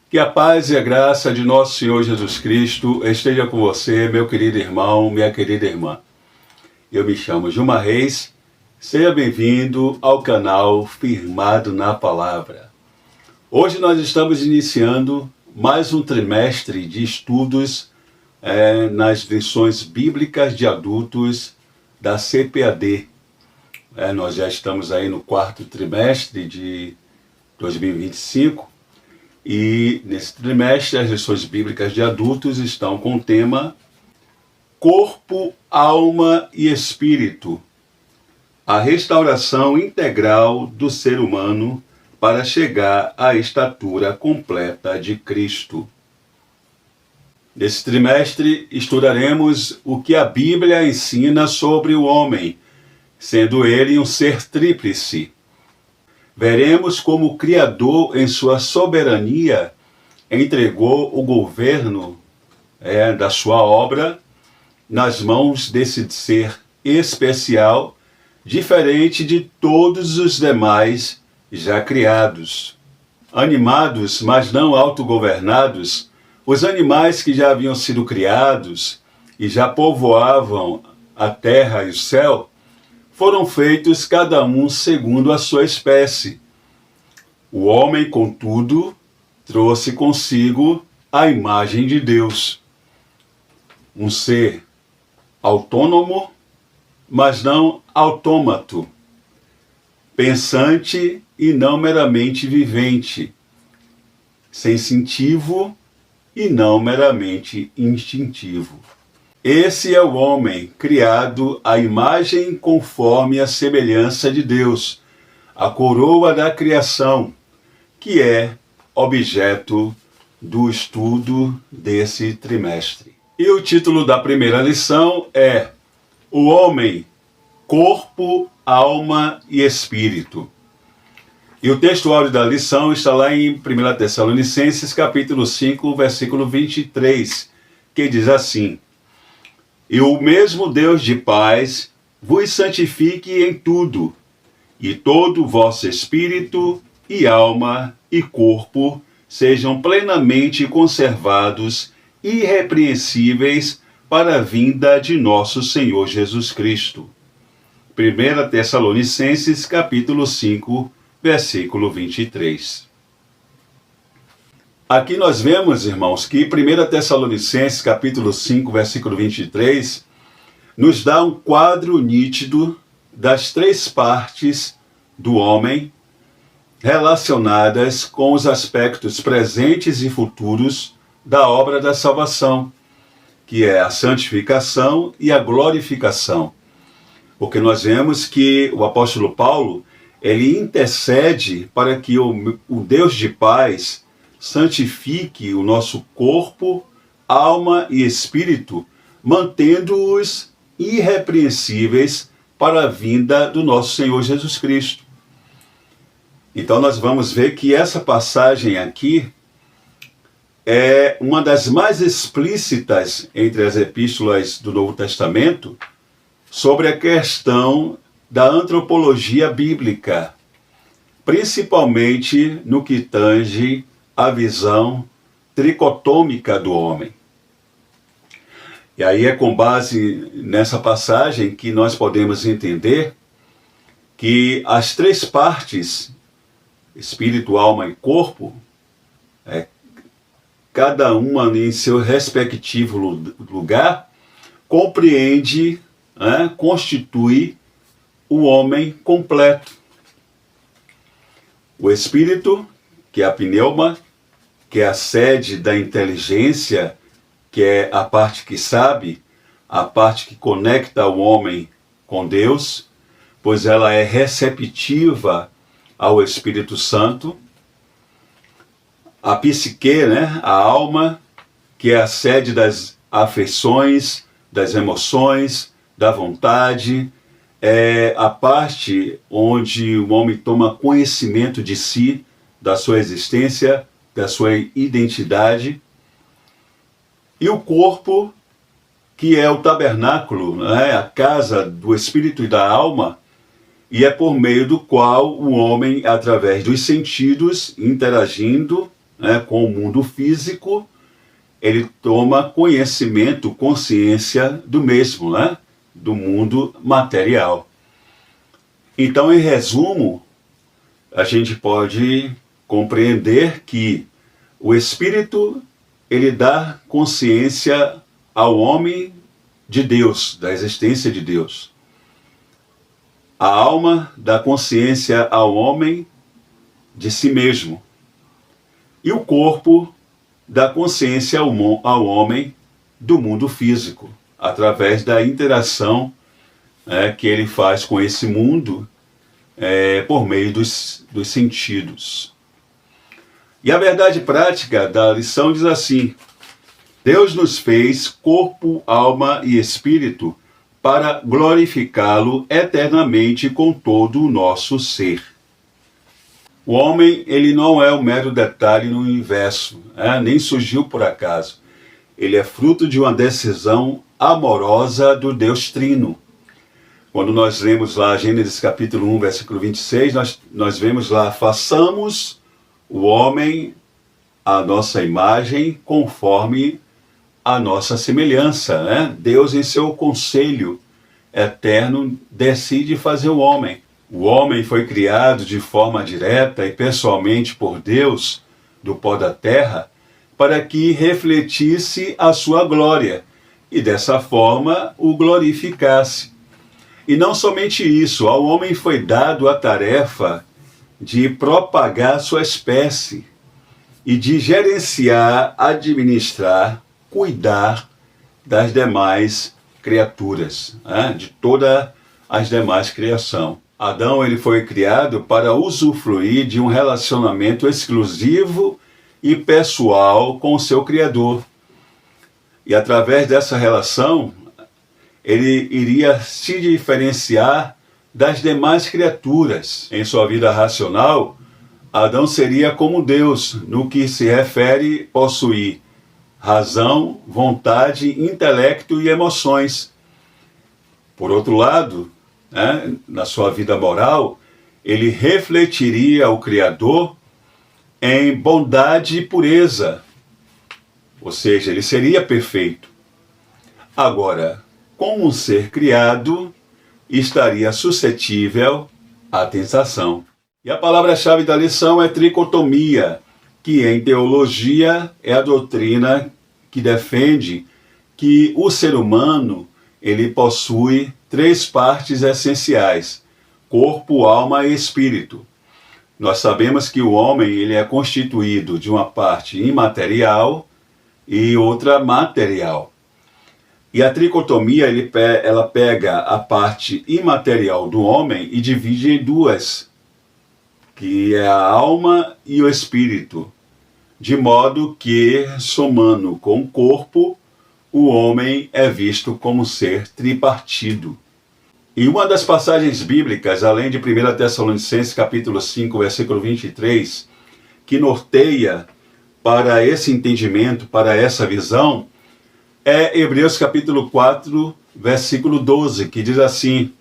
Que a paz e a graça de nosso Senhor Jesus Cristo esteja com você, meu querido irmão, minha querida irmã. Eu me chamo Gilmar Reis, seja bem-vindo ao canal Firmado na Palavra. Hoje nós estamos iniciando mais um trimestre de estudos nas lições bíblicas de adultos da CPAD. Nós já estamos aí no quarto trimestre de 2025 e nesse trimestre as lições bíblicas de adultos estão com o tema Corpo, Alma e Espírito, a restauração integral do ser humano para chegar à estatura completa de Cristo. Nesse trimestre estudaremos o que a Bíblia ensina sobre o homem, sendo ele um ser tríplice. Veremos como o Criador, em sua soberania, entregou o governo da sua obra nas mãos desse ser especial, diferente de todos os demais já criados. Animados, mas não autogovernados, os animais que já haviam sido criados e já povoavam a terra e o céu, foram feitos cada um segundo a sua espécie. O homem, contudo, trouxe consigo a imagem de Deus. Um ser autônomo, mas não autômato, pensante e não meramente vivente, sensitivo e não meramente instintivo. Esse é o homem, criado à imagem conforme a semelhança de Deus, a coroa da criação, que é objeto do estudo desse trimestre. E o título da primeira lição é O Homem, Corpo, Alma e Espírito. E o texto áudio da lição está lá em 1 Tessalonicenses, capítulo 5, versículo 23, que diz assim: E o mesmo Deus de paz vos santifique em tudo, e todo o vosso espírito e alma e corpo sejam plenamente conservados, irrepreensíveis para a vinda de nosso Senhor Jesus Cristo. 1 Tessalonicenses, capítulo 5, versículo 23. Aqui nós vemos, irmãos, que 1 Tessalonicenses, capítulo 5, versículo 23, nos dá um quadro nítido das três partes do homem relacionadas com os aspectos presentes e futuros da obra da salvação, que é a santificação e a glorificação. Porque nós vemos que o apóstolo Paulo, ele intercede para que o Deus de paz santifique o nosso corpo, alma e espírito, mantendo-os irrepreensíveis para a vinda do nosso Senhor Jesus Cristo. Então nós vamos ver que essa passagem aqui é uma das mais explícitas entre as epístolas do Novo Testamento sobre a questão da antropologia bíblica, principalmente no que tange a visão tricotômica do homem. E aí é com base nessa passagem que nós podemos entender que as três partes, espírito, alma e corpo, cada uma em seu respectivo lugar, compreende, constitui o homem completo. O espírito, que é a pneuma, que é a sede da inteligência, que é a parte que sabe, a parte que conecta o homem com Deus, pois ela é receptiva ao Espírito Santo. A psique, a alma, que é a sede das afeições, das emoções, da vontade, é a parte onde o homem toma conhecimento de si, da sua existência, da sua identidade. E o corpo, que é o tabernáculo, a casa do espírito e da alma, e é por meio do qual o homem, através dos sentidos, interagindo né, com o mundo físico, ele toma conhecimento, consciência do mesmo, né, do mundo material. Então, em resumo, a gente pode compreender que o Espírito, ele dá consciência ao homem de Deus, da existência de Deus. A alma dá consciência ao homem de si mesmo. E o corpo dá consciência ao homem do mundo físico, através da interação que ele faz com esse mundo por meio dos sentidos. E a verdade prática da lição diz assim: Deus nos fez corpo, alma e espírito para glorificá-lo eternamente com todo o nosso ser. O homem, ele não é um mero detalhe no universo, nem surgiu por acaso. Ele é fruto de uma decisão amorosa do Deus Trino. Quando nós lemos lá Gênesis capítulo 1, versículo 26, nós vemos lá: façamos o homem à nossa imagem, conforme a nossa semelhança. Deus, em seu conselho eterno, decide fazer o homem. O homem foi criado de forma direta e pessoalmente por Deus, do pó da terra, para que refletisse a sua glória e dessa forma o glorificasse. E não somente isso, ao homem foi dado a tarefa de propagar sua espécie e de gerenciar, administrar, cuidar das demais criaturas, de todas as demais criação. Adão, ele foi criado para usufruir de um relacionamento exclusivo e pessoal com o seu Criador. E através dessa relação, ele iria se diferenciar das demais criaturas. Em sua vida racional, Adão seria como Deus, no que se refere possuir razão, vontade, intelecto e emoções. Por outro lado, na sua vida moral, ele refletiria o Criador em bondade e pureza. Ou seja, ele seria perfeito. Agora, como um ser criado, estaria suscetível à tentação. E a palavra-chave da lição é tricotomia, que em teologia é a doutrina que defende que o ser humano ele possui três partes essenciais: corpo, alma e espírito. Nós sabemos que o homem ele é constituído de uma parte imaterial e outra material. E a tricotomia ela pega a parte imaterial do homem e divide em duas, que é a alma e o espírito, de modo que, somando com o corpo, o homem é visto como ser tripartido. E uma das passagens bíblicas, além de 1 Tessalonicenses capítulo 5, versículo 23, que norteia para esse entendimento, para essa visão, é Hebreus capítulo 4, versículo 12, que diz assim: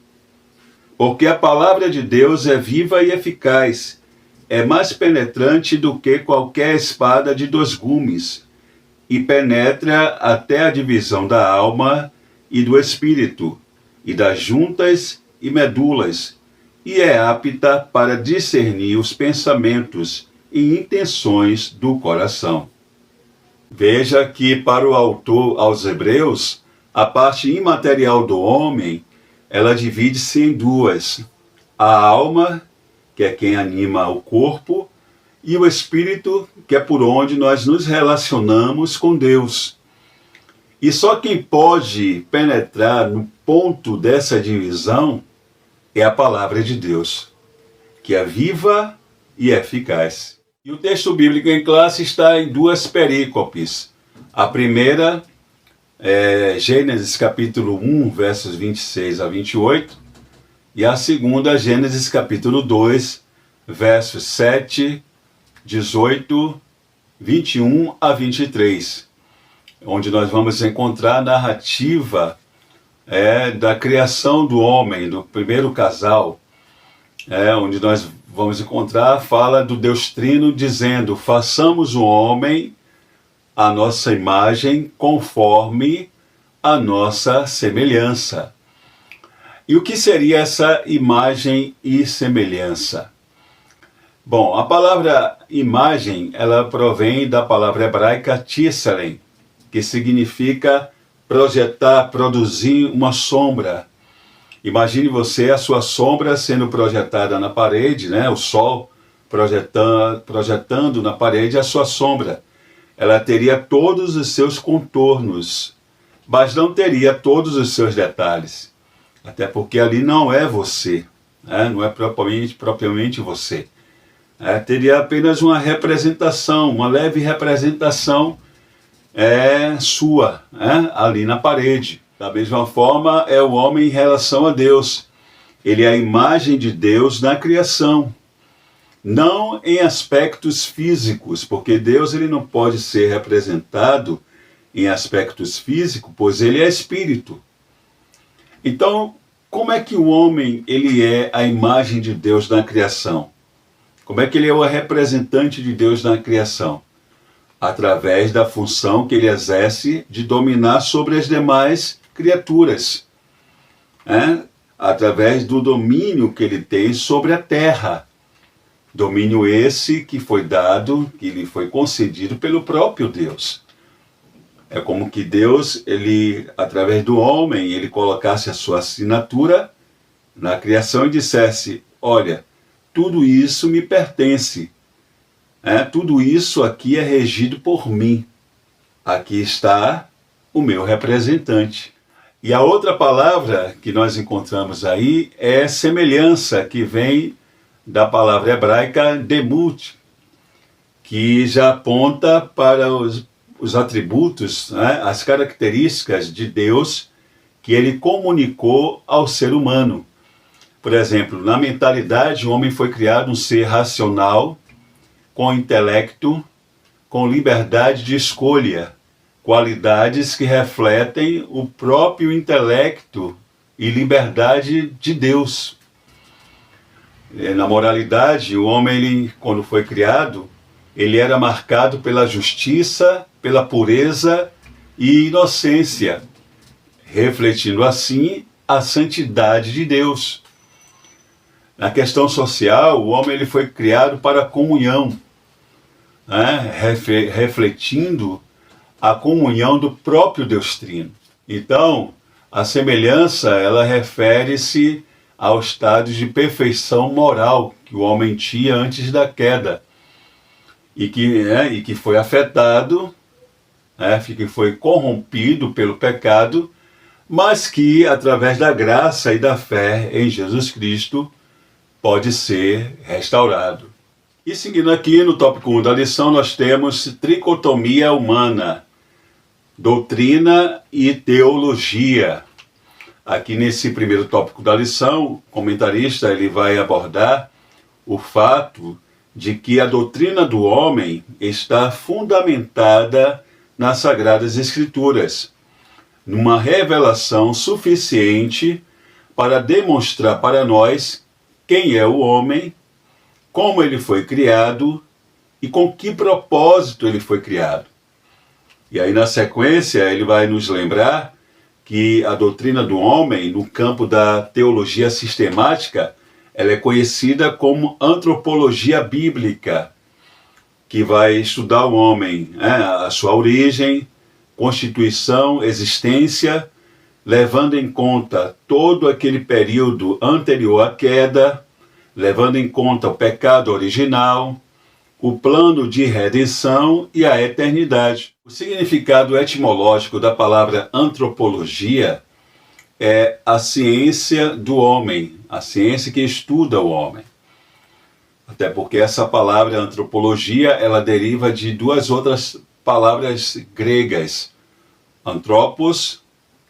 porque a palavra de Deus é viva e eficaz, é mais penetrante do que qualquer espada de dois gumes, e penetra até a divisão da alma e do espírito, e das juntas e medulas, e é apta para discernir os pensamentos e intenções do coração. Veja que para o autor aos Hebreus, a parte imaterial do homem, ela divide-se em duas: a alma, que é quem anima o corpo, e o espírito, que é por onde nós nos relacionamos com Deus. E só quem pode penetrar no ponto dessa divisão é a palavra de Deus, que é viva e eficaz. E o texto bíblico em classe está em duas perícopes. A primeira é Gênesis capítulo 1, versos 26 a 28, e a segunda, Gênesis capítulo 2, versos 7, 18, 21 a 23, onde nós vamos encontrar a narrativa da criação do homem, do primeiro casal, onde nós vamos encontrar, fala do Deus Trino dizendo: façamos o homem a nossa imagem conforme a nossa semelhança. E o que seria essa imagem e semelhança? Bom, a palavra imagem, ela provém da palavra hebraica tselem, que significa projetar, produzir uma sombra. Imagine você a sua sombra sendo projetada na parede, né? O sol projetando na parede a sua sombra. Ela teria todos os seus contornos, mas não teria todos os seus detalhes. Até porque ali não é você, né? Não é propriamente você. Teria apenas uma representação, uma leve representação sua, ali na parede. Da mesma forma é o homem em relação a Deus. Ele é a imagem de Deus na criação. Não em aspectos físicos, porque Deus ele não pode ser representado em aspectos físicos, pois ele é espírito. Então, como é que o homem ele é a imagem de Deus na criação? Como é que ele é o representante de Deus na criação? Através da função que ele exerce de dominar sobre as demais criaturas. Através do domínio que ele tem sobre a terra. Domínio esse que foi dado, que lhe foi concedido pelo próprio Deus. É como que Deus, ele, através do homem, ele colocasse a sua assinatura na criação e dissesse: olha, tudo isso me pertence. Tudo isso aqui é regido por mim. Aqui está o meu representante. E a outra palavra que nós encontramos aí é semelhança, que vem da palavra hebraica demut, que já aponta para os atributos, as características de Deus que ele comunicou ao ser humano. Por exemplo, na mentalidade, o homem foi criado um ser racional, com intelecto, com liberdade de escolha, qualidades que refletem o próprio intelecto e liberdade de Deus. Na moralidade, o homem, ele, quando foi criado, ele era marcado pela justiça, pela pureza e inocência, refletindo assim a santidade de Deus. Na questão social, o homem ele foi criado para a comunhão, refletindo a comunhão do próprio Deus Trino. Então, a semelhança, ela refere-se ao estado de perfeição moral que o homem tinha antes da queda e que foi afetado, que foi corrompido pelo pecado, mas que através da graça e da fé em Jesus Cristo pode ser restaurado. E seguindo aqui no tópico 1 da lição, nós temos tricotomia humana, doutrina e teologia. Aqui nesse primeiro tópico da lição, o comentarista ele vai abordar o fato de que a doutrina do homem está fundamentada nas Sagradas Escrituras, numa revelação suficiente para demonstrar para nós quem é o homem, como ele foi criado e com que propósito ele foi criado. E aí na sequência ele vai nos lembrar que a doutrina do homem, no campo da teologia sistemática, ela é conhecida como antropologia bíblica, que vai estudar o homem, a sua origem, constituição, existência, levando em conta todo aquele período anterior à queda, levando em conta o pecado original, o plano de redenção e a eternidade. O significado etimológico da palavra antropologia é a ciência do homem, a ciência que estuda o homem. Até porque essa palavra antropologia, ela deriva de duas outras palavras gregas. Anthropos,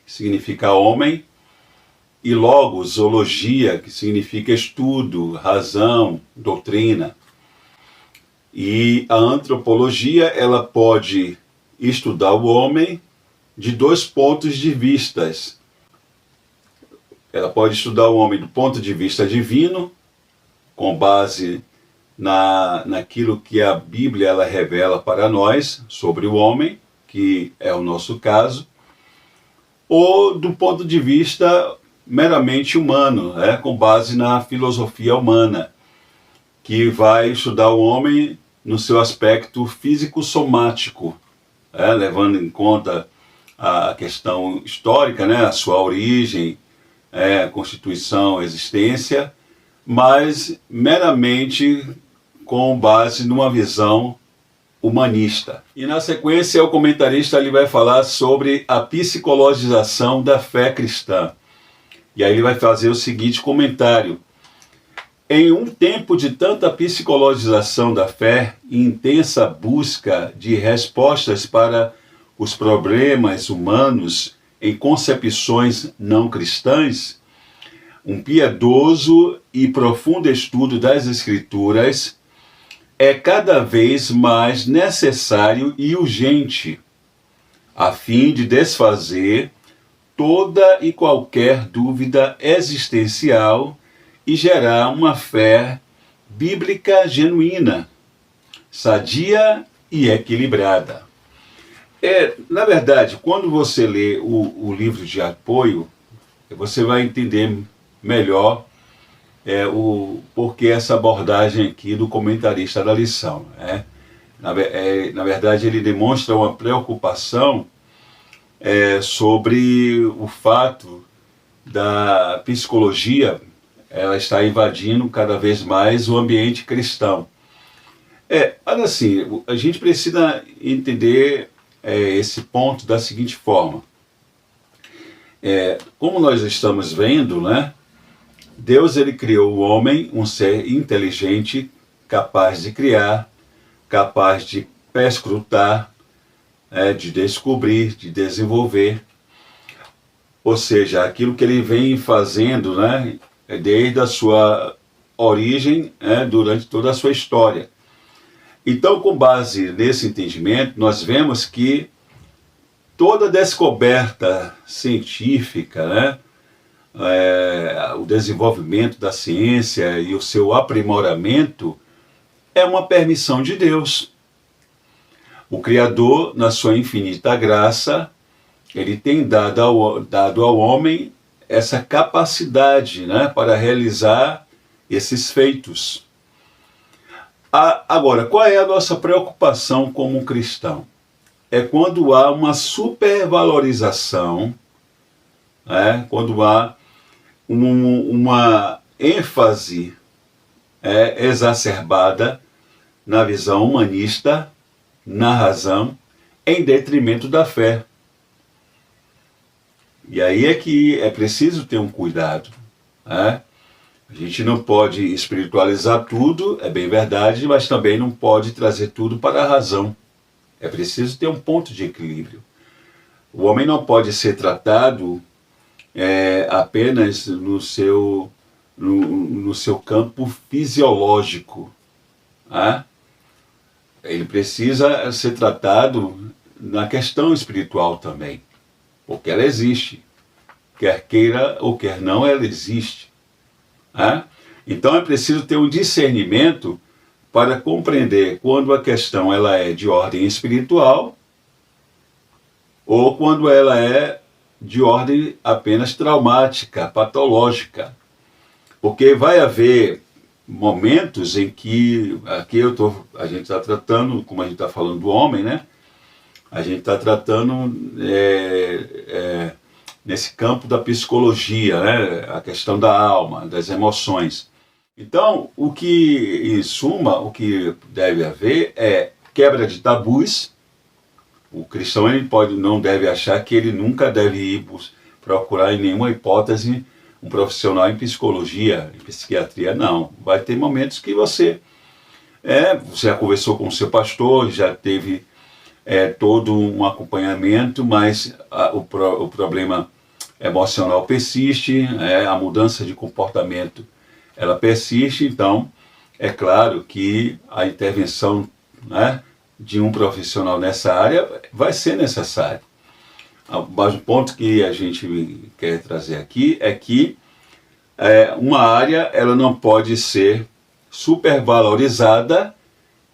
que significa homem, e logos, zoologia, que significa estudo, razão, doutrina. E a antropologia, ela pode estudar o homem de dois pontos de vista. Ela pode estudar o homem do ponto de vista divino, com base naquilo que a Bíblia ela revela para nós sobre o homem, que é o nosso caso, ou do ponto de vista meramente humano, com base na filosofia humana, que vai estudar o homem no seu aspecto físico-somático, levando em conta a questão histórica, a sua origem, constituição, existência, mas meramente com base numa visão humanista. E na sequência o comentarista ele vai falar sobre a psicologização da fé cristã. E aí ele vai fazer o seguinte comentário: em um tempo de tanta psicologização da fé e intensa busca de respostas para os problemas humanos em concepções não cristãs, um piedoso e profundo estudo das Escrituras é cada vez mais necessário e urgente, a fim de desfazer toda e qualquer dúvida existencial e gerar uma fé bíblica genuína, sadia e equilibrada. Na verdade, quando você lê o livro de apoio, você vai entender melhor o porquê essa abordagem aqui do comentarista da lição. Na verdade, ele demonstra uma preocupação sobre o fato da psicologia ela está invadindo cada vez mais o ambiente cristão. Olha assim, a gente precisa entender esse ponto da seguinte forma. Como nós estamos vendo, Deus ele criou o homem, um ser inteligente, capaz de criar, capaz de perscrutar, de descobrir, de desenvolver. Ou seja, aquilo que ele vem fazendo, desde a sua origem, durante toda a sua história. Então, com base nesse entendimento, nós vemos que toda descoberta científica, o desenvolvimento da ciência e o seu aprimoramento é uma permissão de Deus. O Criador, na sua infinita graça, ele tem dado ao homem essa capacidade para realizar esses feitos. Agora, qual é a nossa preocupação como cristão? É quando há uma supervalorização, quando há uma ênfase exacerbada na visão humanista, na razão, em detrimento da fé. E aí é que é preciso ter um cuidado. A gente não pode espiritualizar tudo, é bem verdade, mas também não pode trazer tudo para a razão. É preciso ter um ponto de equilíbrio. O homem não pode ser tratado apenas no seu campo fisiológico. Ele precisa ser tratado na questão espiritual também, porque ela existe. Quer queira ou quer não, ela existe. Então é preciso ter um discernimento para compreender quando a questão ela é de ordem espiritual ou quando ela é de ordem apenas traumática, patológica. Porque vai haver momentos em que, aqui a gente está tratando, como a gente está falando do homem, a gente está tratando nesse campo da psicologia, a questão da alma, das emoções. Então, em suma, o que deve haver é quebra de tabus. O cristão não deve achar que ele nunca deve ir procurar em nenhuma hipótese um profissional em psicologia, em psiquiatria, não. Vai ter momentos que você já conversou com o seu pastor, já teve todo um acompanhamento, mas o problema emocional persiste, a mudança de comportamento ela persiste, então é claro que a intervenção de um profissional nessa área vai ser necessária. Mas o ponto que a gente quer trazer aqui é que uma área ela não pode ser supervalorizada,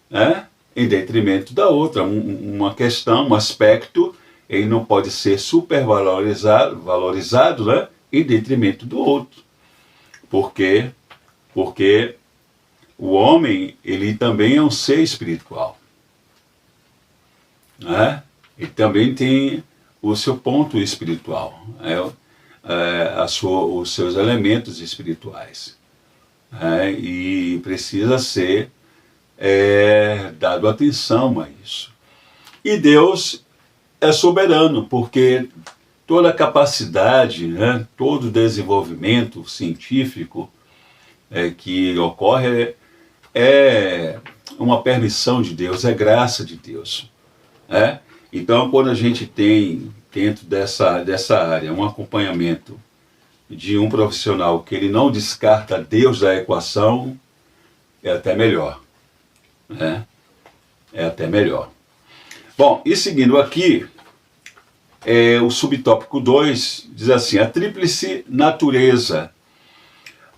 né, em detrimento da outra. Uma questão, um aspecto, ele não pode ser supervalorizado, né, em detrimento do outro. Por quê? Porque o homem, ele também é um ser espiritual, né? Ele também tem o seu ponto espiritual, os seus elementos espirituais, e precisa ser dado atenção a isso. E Deus é soberano, porque toda a capacidade, né, todo o desenvolvimento científico que ocorre é uma permissão de Deus, é graça de Deus. Então, quando a gente tem dentro dessa área um acompanhamento de um profissional que ele não descarta Deus da equação, é até melhor. É até melhor. Bom, e seguindo aqui, o subtópico 2 diz assim: a tríplice natureza.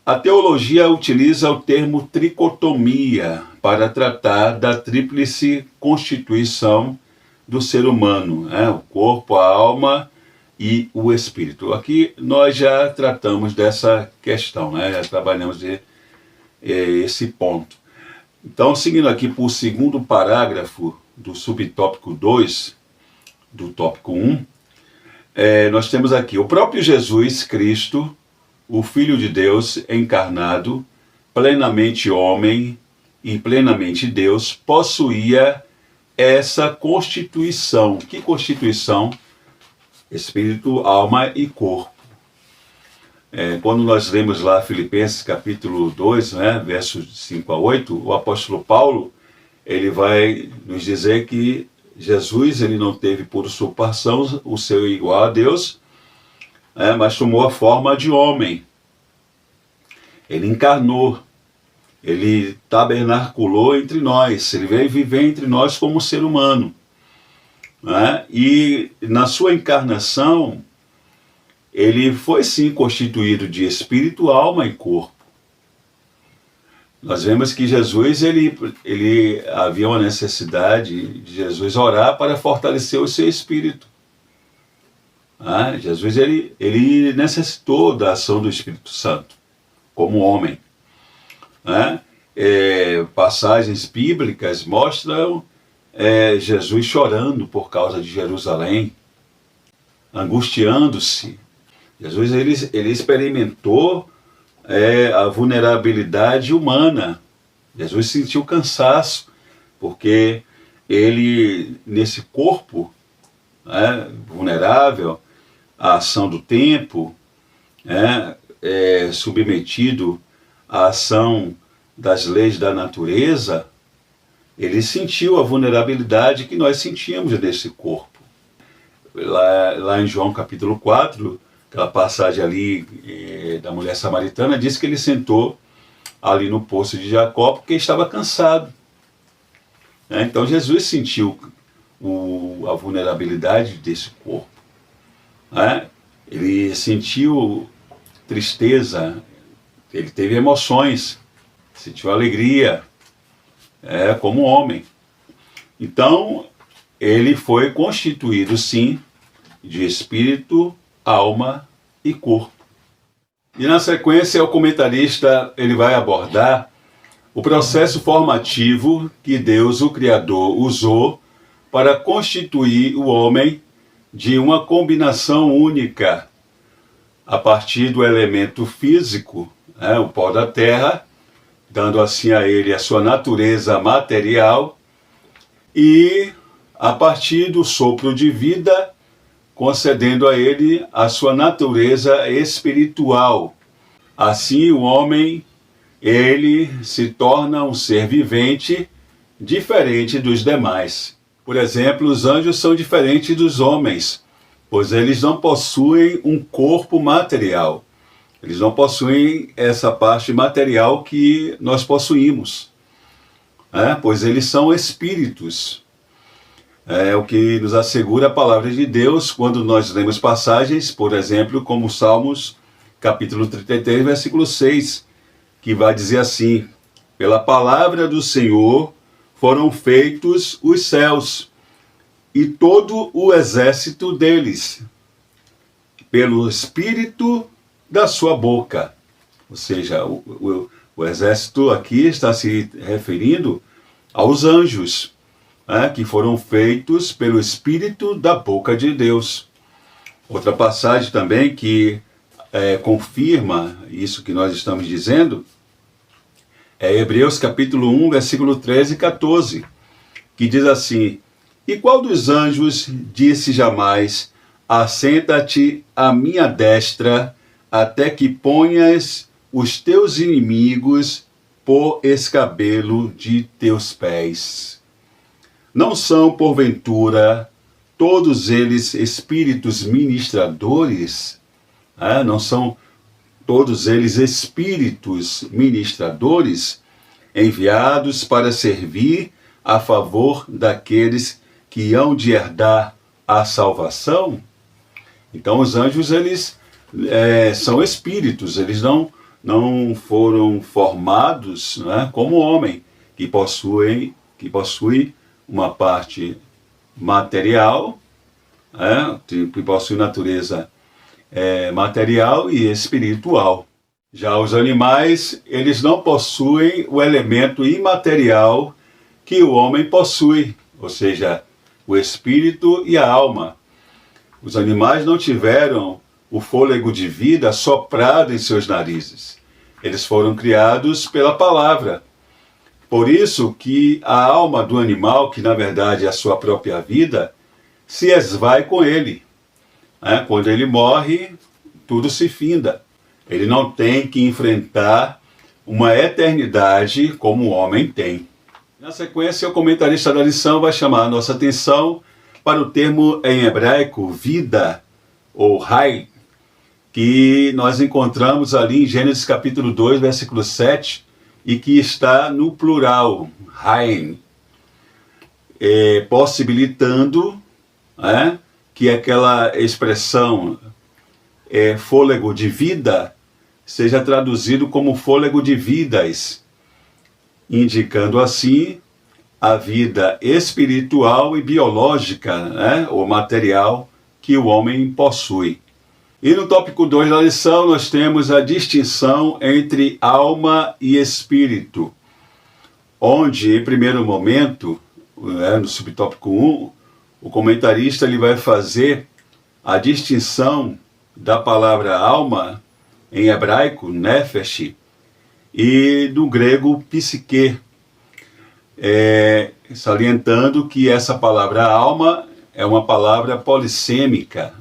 A teologia utiliza o termo tricotomia para tratar da tríplice constituição do ser humano, o corpo, a alma e o espírito. Aqui nós já tratamos dessa questão, já trabalhamos esse ponto. Então, seguindo aqui para o segundo parágrafo do subtópico 2, do tópico 1, nós temos aqui: o próprio Jesus Cristo, o Filho de Deus encarnado, plenamente homem e plenamente Deus, possuía essa constituição. Que constituição? Espírito, alma e corpo. Quando nós lemos lá Filipenses capítulo 2, versos 5 a 8, o apóstolo Paulo, ele vai nos dizer que Jesus, ele não teve por usurpação o seu igual a Deus, mas tomou a forma de homem. Ele encarnou, ele tabernaculou entre nós, ele veio viver entre nós como ser humano. E na sua encarnação, ele foi sim constituído de espírito, alma e corpo. Nós vemos que Jesus, ele havia uma necessidade de Jesus orar para fortalecer o seu espírito. Jesus ele necessitou da ação do Espírito Santo como homem. Passagens bíblicas mostram Jesus chorando por causa de Jerusalém, angustiando-se. Jesus ele experimentou a vulnerabilidade humana. Jesus sentiu cansaço, porque ele, nesse corpo vulnerável à ação do tempo, submetido à ação das leis da natureza, ele sentiu a vulnerabilidade que nós sentíamos nesse corpo. Lá em João capítulo 4, aquela passagem ali da mulher samaritana, diz que ele sentou ali no poço de Jacó porque estava cansado. Então Jesus sentiu a vulnerabilidade desse corpo. Ele sentiu tristeza, ele teve emoções, sentiu alegria, como homem. Então, ele foi constituído, sim, de espírito, alma e corpo. E na sequência, o comentarista ele vai abordar o processo formativo que Deus, o Criador, usou para constituir o homem de uma combinação única, a partir do elemento físico, o pó da terra, dando assim a ele a sua natureza material, e a partir do sopro de vida, concedendo a ele a sua natureza espiritual. Assim o homem, ele se torna um ser vivente diferente dos demais. Por exemplo, os anjos são diferentes dos homens, pois eles não possuem um corpo material. Eles não possuem essa parte material que nós possuímos, pois eles são espíritos. É o que nos assegura a palavra de Deus quando nós lemos passagens, por exemplo, como Salmos, capítulo 33, versículo 6, que vai dizer assim: Pela palavra do Senhor foram feitos os céus e todo o exército deles, pelo Espírito da sua boca. Ou seja, o exército aqui está se referindo aos anjos, que foram feitos pelo Espírito da boca de Deus. Outra passagem também que confirma isso que nós estamos dizendo é Hebreus capítulo 1, versículo 13 e 14, que diz assim: E qual dos anjos disse jamais: Assenta-te à minha destra, até que ponhas os teus inimigos por escabelo de teus pés? Não são, porventura, todos eles espíritos ministradores? Não são todos eles espíritos ministradores, enviados para servir a favor daqueles que hão de herdar a salvação? Então os anjos, eles são espíritos, eles não foram formados, como homem, que possui uma parte material, que possui natureza material e espiritual. Já os animais, eles não possuem o elemento imaterial que o homem possui, ou seja, o espírito e a alma. Os animais não tiveram o fôlego de vida soprado em seus narizes. Eles foram criados pela palavra. Por isso que a alma do animal, que na verdade é a sua própria vida, se esvai com ele. Quando ele morre, tudo se finda. Ele não tem que enfrentar uma eternidade como o homem tem. Na sequência, o comentarista da lição vai chamar a nossa atenção para o termo em hebraico, vida, ou rai, que nós encontramos ali em Gênesis capítulo 2, versículo 7, e que está no plural, rain, possibilitando que aquela expressão fôlego de vida seja traduzido como fôlego de vidas, indicando assim a vida espiritual e biológica, ou material, que o homem possui. E no tópico 2 da lição nós temos a distinção entre alma e espírito, onde em primeiro momento, no subtópico 1, o comentarista ele vai fazer a distinção da palavra alma em hebraico, nefesh, e do grego psique, salientando que essa palavra alma é uma palavra polissêmica,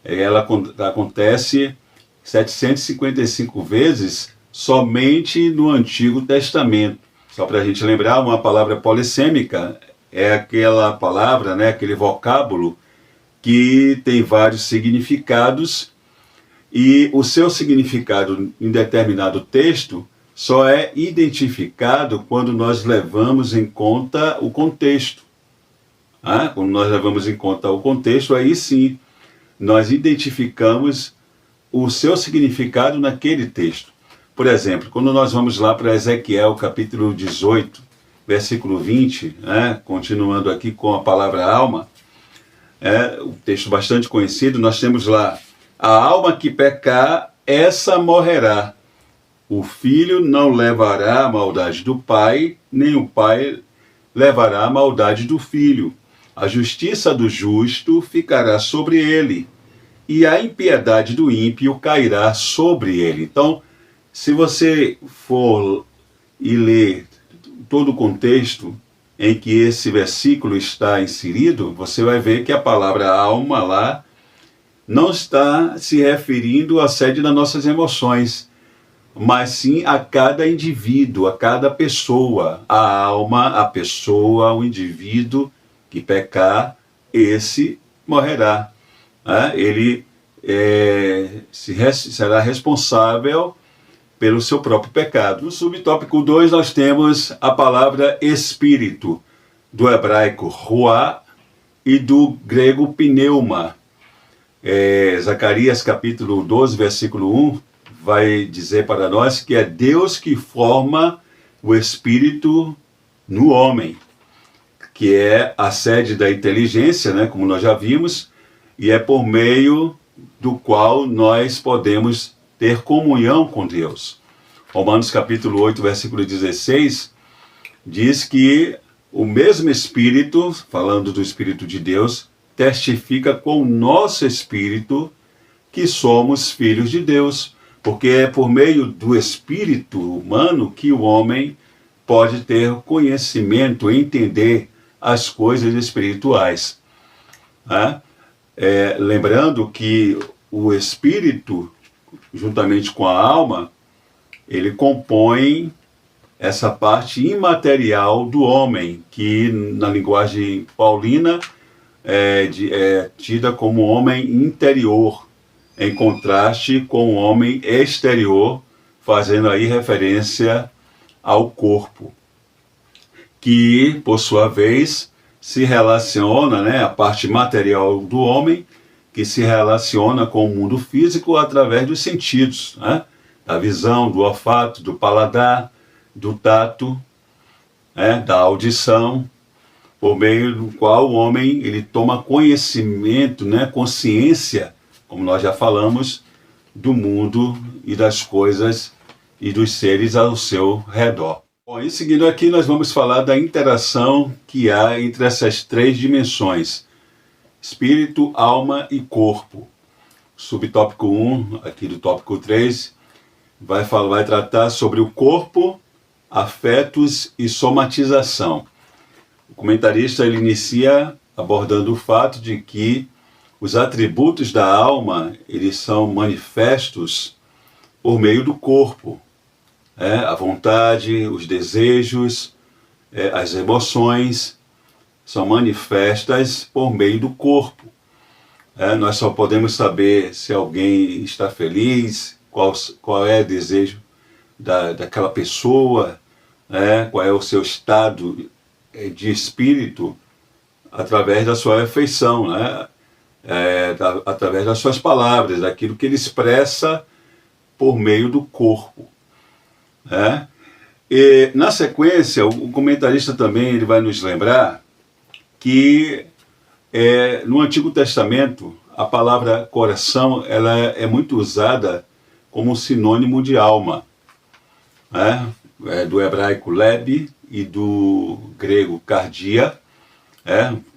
Ela acontece 755 vezes somente no Antigo Testamento. Só para a gente lembrar, uma palavra polissêmica é aquela palavra, aquele vocábulo que tem vários significados e o seu significado em determinado texto só é identificado quando nós levamos em conta o contexto. Quando nós levamos em conta o contexto, aí sim nós identificamos o seu significado naquele texto. Por exemplo, quando nós vamos lá para Ezequiel capítulo 18, versículo 20, continuando aqui com a palavra alma, um texto bastante conhecido, nós temos lá: a alma que pecar, essa morrerá. O filho não levará a maldade do pai, nem o pai levará a maldade do filho. A justiça do justo ficará sobre ele, e a impiedade do ímpio cairá sobre ele. Então, se você for e ler todo o contexto em que esse versículo está inserido, você vai ver que a palavra alma lá não está se referindo à sede das nossas emoções, mas sim a cada indivíduo, a cada pessoa. A alma, a pessoa, o indivíduo que pecar, esse morrerá. Ele será responsável pelo seu próprio pecado. No subtópico 2 nós temos a palavra espírito, do hebraico ruá e do grego pneuma. Zacarias capítulo 12, versículo 1, vai dizer para nós que é Deus que forma o espírito no homem, que é a sede da inteligência, né, como nós já vimos, e é por meio do qual nós podemos ter comunhão com Deus. Romanos capítulo 8, versículo 16, diz que o mesmo Espírito, falando do Espírito de Deus, testifica com o nosso espírito que somos filhos de Deus, porque é por meio do espírito humano que o homem pode ter conhecimento, entender as coisas espirituais. Né? Lembrando que o espírito, juntamente com a alma, ele compõe essa parte imaterial do homem, que na linguagem paulina é tida como homem interior, em contraste com o homem exterior, fazendo aí referência ao corpo, que, por sua vez, se relaciona, né, a parte material do homem, que se relaciona com o mundo físico através dos sentidos, né, da visão, do olfato, do paladar, do tato, né, da audição, por meio do qual o homem ele toma conhecimento, né, consciência, como nós já falamos, do mundo e das coisas e dos seres ao seu redor. Bom, e seguindo aqui nós vamos falar da interação que há entre essas três dimensões, espírito, alma e corpo. Subtópico 1, aqui do tópico 3, vai tratar sobre o corpo, afetos e somatização. O comentarista ele inicia abordando o fato de que os atributos da alma eles são manifestos por meio do corpo. A vontade, os desejos, as emoções são manifestas por meio do corpo. Nós só podemos saber se alguém está feliz, qual é o desejo daquela pessoa, qual é o seu estado de espírito, através da sua afeição, através das suas palavras, daquilo que ele expressa por meio do corpo. E, na sequência, o comentarista também ele vai nos lembrar que no Antigo Testamento a palavra coração ela é muito usada como sinônimo de alma, do hebraico leb e do grego cardia,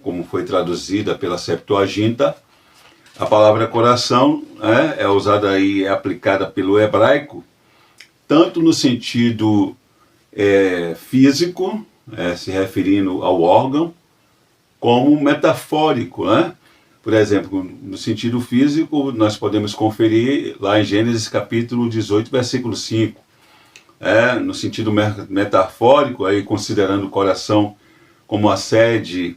como foi traduzida pela Septuaginta. A palavra coração é usada e é aplicada pelo hebraico tanto no sentido físico, se referindo ao órgão, como metafórico. Por exemplo, no sentido físico, nós podemos conferir lá em Gênesis capítulo 18, versículo 5. No sentido metafórico, aí considerando o coração como a sede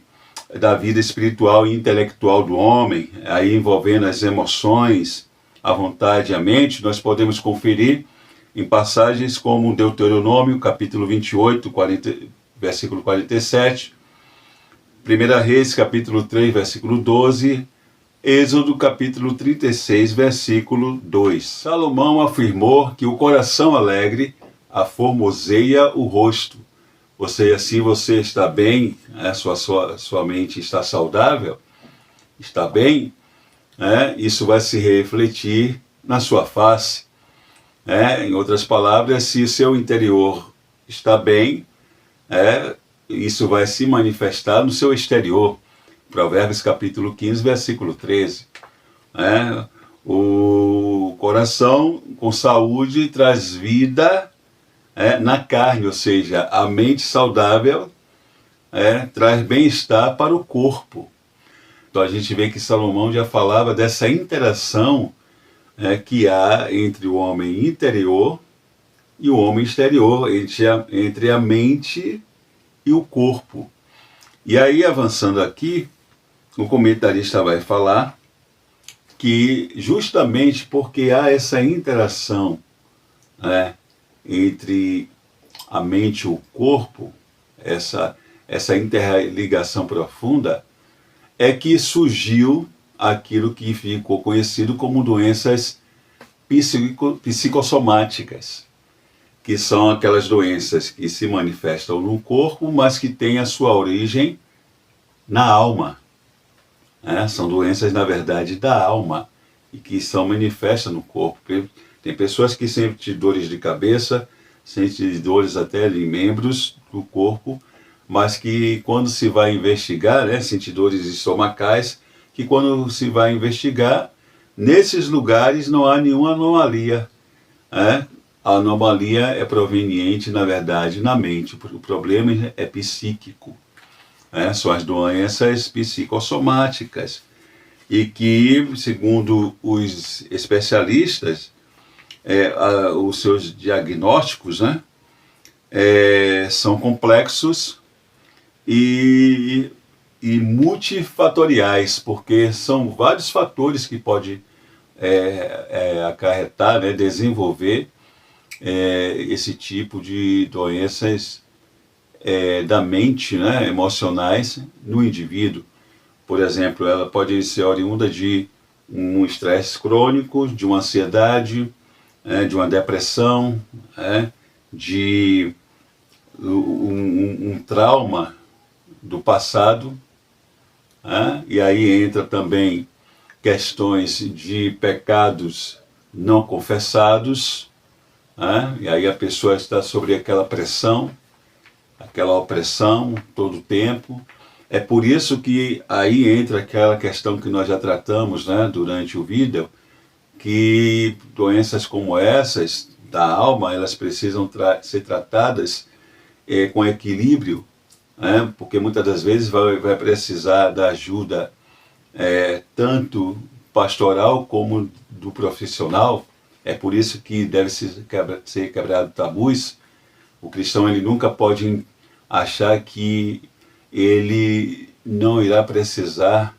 da vida espiritual e intelectual do homem, aí envolvendo as emoções, a vontade e a mente, nós podemos conferir em passagens como Deuteronômio, capítulo 28, versículo 47, 1 Reis, capítulo 3, versículo 12, Êxodo, capítulo 36, versículo 2. Salomão afirmou que o coração alegre aformoseia o rosto. Ou seja, se você está bem, sua mente está saudável, está bem, isso vai se refletir na sua face. Em outras palavras, se seu interior está bem, isso vai se manifestar no seu exterior. Provérbios capítulo 15, versículo 13. O coração com saúde traz vida na carne, ou seja, a mente saudável traz bem-estar para o corpo. Então a gente vê que Salomão já falava dessa interação que há entre o homem interior e o homem exterior, entre a mente e o corpo. E aí, avançando aqui, o comentarista vai falar que justamente porque há essa interação entre a mente e o corpo, essa interligação profunda, é que surgiu aquilo que ficou conhecido como doenças psicossomáticas, que são aquelas doenças que se manifestam no corpo, mas que têm a sua origem na alma. São doenças, na verdade, da alma, e que são manifestas no corpo. Tem pessoas que sentem dores de cabeça, sentem dores até em membros do corpo, mas que quando se vai investigar, sentem dores estomacais, que quando se vai investigar, nesses lugares não há nenhuma anomalia. A anomalia é proveniente, na verdade, na mente. O problema é psíquico. São as doenças psicossomáticas. E que, segundo os especialistas, os seus diagnósticos são complexos e multifatoriais, porque são vários fatores que podem acarretar, desenvolver esse tipo de doenças da mente, emocionais no indivíduo. Por exemplo, ela pode ser oriunda de um estresse crônico, de uma ansiedade, de uma depressão, de um trauma do passado, e aí entra também questões de pecados não confessados, e aí a pessoa está sobre aquela pressão, aquela opressão todo o tempo. É por isso que aí entra aquela questão que nós já tratamos durante o vídeo, que doenças como essas da alma, elas precisam ser tratadas com equilíbrio, porque muitas das vezes vai precisar da ajuda tanto pastoral como do profissional. É por isso que deve ser quebrado tabus. O cristão, ele nunca pode achar que ele não irá precisar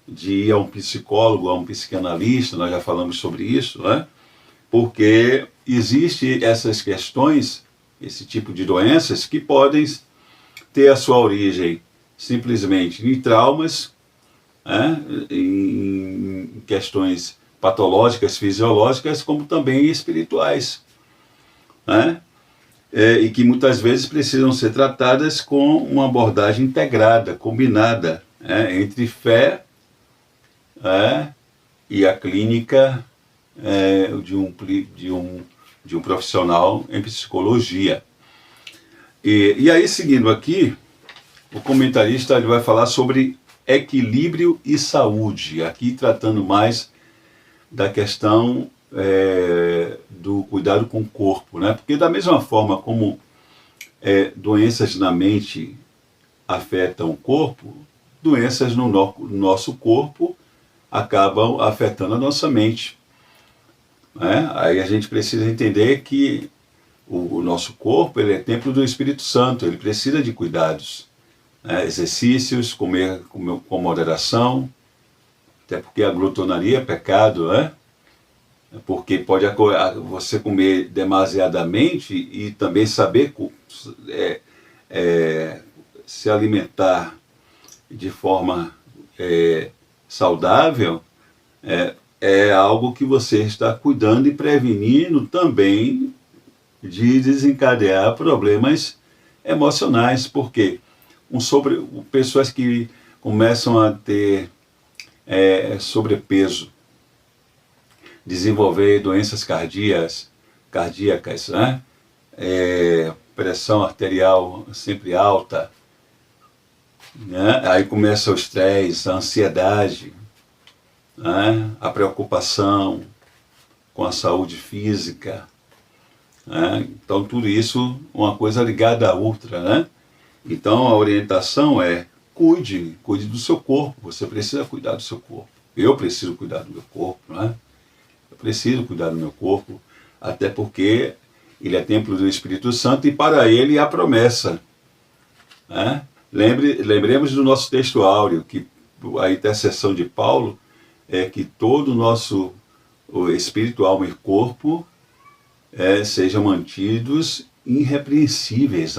de ir a um psicólogo, a um psicanalista. Nós já falamos sobre isso, porque existe essas questões, esse tipo de doenças, que podem ter a sua origem simplesmente em traumas, em questões patológicas, fisiológicas, como também espirituais, e que muitas vezes precisam ser tratadas com uma abordagem integrada, combinada, entre fé e a clínica de um profissional em psicologia. E aí, seguindo aqui, o comentarista ele vai falar sobre equilíbrio e saúde, aqui tratando mais da questão do cuidado com o corpo, porque da mesma forma como doenças na mente afetam o corpo, doenças no nosso corpo acabam afetando a nossa mente. Aí a gente precisa entender que o nosso corpo ele é templo do Espírito Santo, ele precisa de cuidados, exercícios, comer com moderação, até porque a glutonaria é pecado, porque pode você comer demasiadamente e também saber se alimentar de forma saudável, é algo que você está cuidando e prevenindo também de desencadear problemas emocionais, porque pessoas que começam a ter sobrepeso, desenvolver doenças cardíacas, pressão arterial sempre alta, aí começa o estresse, a ansiedade, a preocupação com a saúde física, então tudo isso uma coisa ligada à outra, Então a orientação é cuide do seu corpo. Você precisa cuidar do seu corpo. Eu preciso cuidar do meu corpo, Eu preciso cuidar do meu corpo, até porque ele é templo do Espírito Santo e para ele há promessa, Lembremos do nosso texto áureo, que a intercessão de Paulo é que todo o nosso espírito, alma e corpo sejam mantidos irrepreensíveis,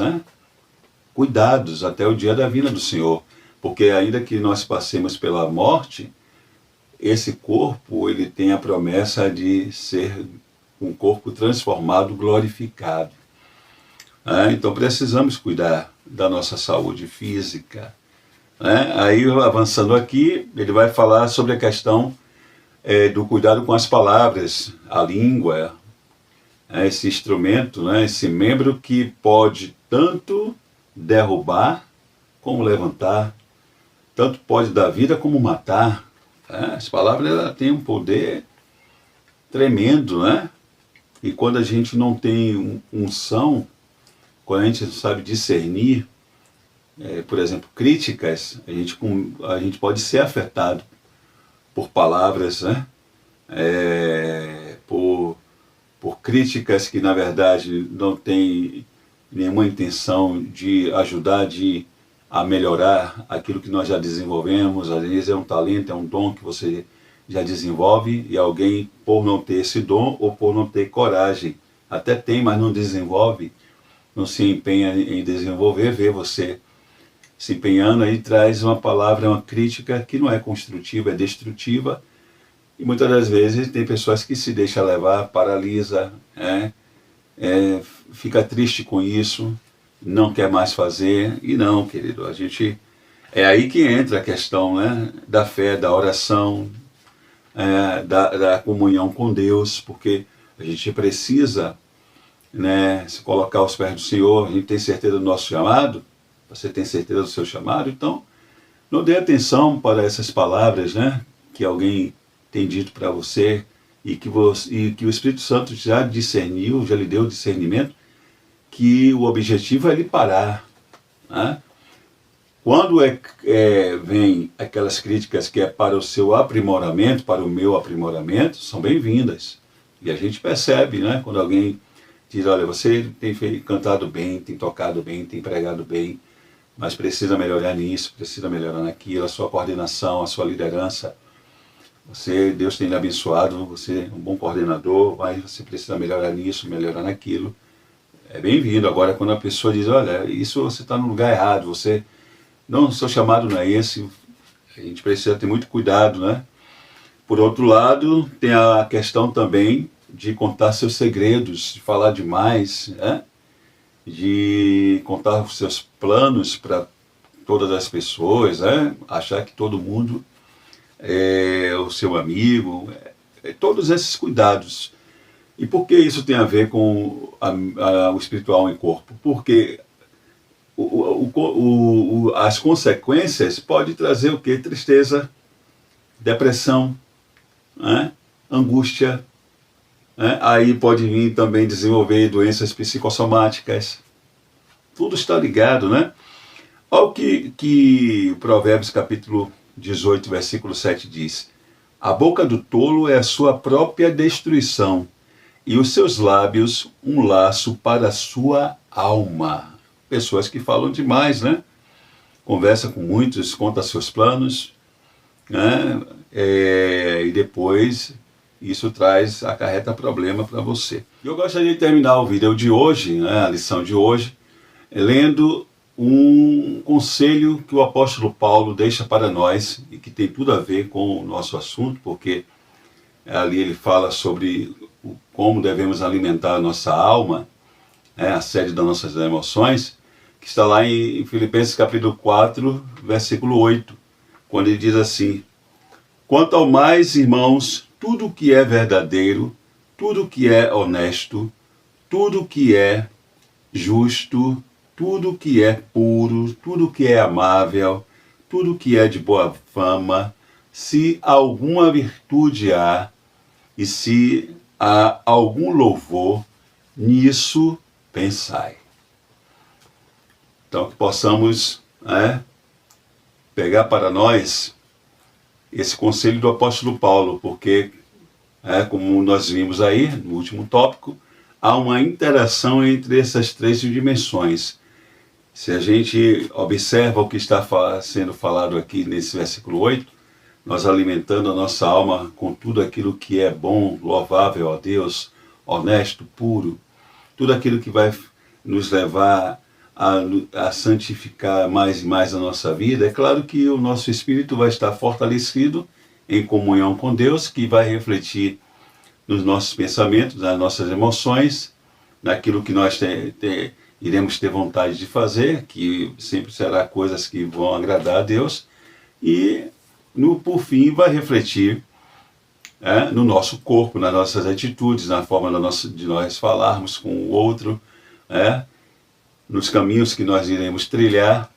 cuidados até o dia da vinda do Senhor, porque ainda que nós passemos pela morte, esse corpo ele tem a promessa de ser um corpo transformado, glorificado. Então precisamos cuidar da nossa saúde física. Aí, avançando aqui, ele vai falar sobre a questão do cuidado com as palavras, a língua, esse instrumento, esse membro que pode tanto derrubar como levantar, tanto pode dar vida como matar. As palavras ela têm um poder tremendo, E quando a gente não tem unção, quando a gente não sabe discernir, por exemplo, críticas, a gente pode ser afetado por palavras, por críticas que na verdade não tem nenhuma intenção de ajudar a melhorar aquilo que nós já desenvolvemos. Às vezes é um talento, é um dom que você já desenvolve e alguém, por não ter esse dom ou por não ter coragem, até tem, mas não desenvolve, não se empenha em desenvolver, vê você se empenhando, aí traz uma palavra, uma crítica que não é construtiva, é destrutiva. E muitas das vezes tem pessoas que se deixam levar, paralisa, fica triste com isso, não quer mais fazer. E não, querido, é aí que entra a questão da fé, da oração, da comunhão com Deus, porque a gente precisa se colocar aos pés do Senhor. A gente tem certeza do nosso chamado, você tem certeza do seu chamado, então não dê atenção para essas palavras que alguém tem dito para você e que o Espírito Santo já discerniu, já lhe deu discernimento, que o objetivo é lhe parar. Quando vem aquelas críticas que é para o seu aprimoramento, para o meu aprimoramento, são bem-vindas. E a gente percebe, quando alguém diz, olha, você tem cantado bem, tem tocado bem, tem pregado bem, mas precisa melhorar nisso, precisa melhorar naquilo, a sua coordenação, a sua liderança. Deus tem lhe abençoado, você é um bom coordenador, mas você precisa melhorar nisso, melhorar naquilo. É bem-vindo. Agora, quando a pessoa diz, olha, isso você está no lugar errado, o seu chamado não é esse, a gente precisa ter muito cuidado, Por outro lado, tem a questão também de contar seus segredos, de falar demais, de contar os seus planos para todas as pessoas, achar que todo mundo é o seu amigo, todos esses cuidados. E por que isso tem a ver com o espiritual em corpo? Porque as consequências podem trazer o quê? Tristeza, depressão, angústia, aí pode vir também desenvolver doenças psicossomáticas. Tudo está ligado, Olha o que Provérbios capítulo 18, versículo 7 diz: a boca do tolo é a sua própria destruição, e os seus lábios um laço para a sua alma. Pessoas que falam demais, Conversa com muitos, conta seus planos, e depois isso acarreta problema para você. Eu gostaria de terminar o vídeo de hoje, a lição de hoje, lendo um conselho que o apóstolo Paulo deixa para nós e que tem tudo a ver com o nosso assunto, porque ali ele fala sobre como devemos alimentar a nossa alma, a sede das nossas emoções, que está lá em Filipenses capítulo 4, versículo 8, quando ele diz assim: quanto ao mais, irmãos, tudo que é verdadeiro, tudo que é honesto, tudo que é justo, tudo que é puro, tudo que é amável, tudo que é de boa fama, se alguma virtude há, e se há algum louvor, nisso pensai. Então que possamos pegar para nós esse conselho do apóstolo Paulo, porque, como nós vimos aí no último tópico, há uma interação entre essas três dimensões. Se a gente observa o que está sendo falado aqui nesse versículo 8, nós alimentando a nossa alma com tudo aquilo que é bom, louvável a Deus, honesto, puro, tudo aquilo que vai nos levar a santificar mais e mais a nossa vida, é claro que o nosso espírito vai estar fortalecido em comunhão com Deus, que vai refletir nos nossos pensamentos, nas nossas emoções, naquilo que nós iremos ter vontade de fazer, que sempre será coisas que vão agradar a Deus, e por fim vai refletir no nosso corpo, nas nossas atitudes, na forma de nós falarmos com o outro, nos caminhos que nós iremos trilhar.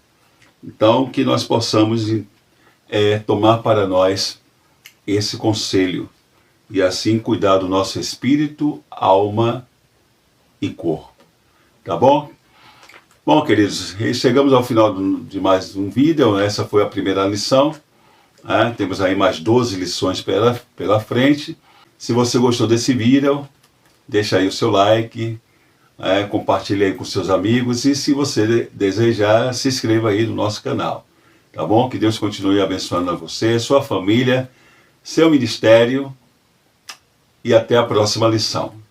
Então, que nós possamos tomar para nós esse conselho e assim cuidar do nosso espírito, alma e corpo. Tá bom? Bom, queridos, chegamos ao final de mais um vídeo. Essa foi a primeira lição. Temos aí mais 12 lições pela frente. Se você gostou desse vídeo, deixa aí o seu like, compartilhe aí com seus amigos e se você desejar, se inscreva aí no nosso canal. Tá bom? Que Deus continue abençoando a você, sua família, seu ministério e até a próxima lição.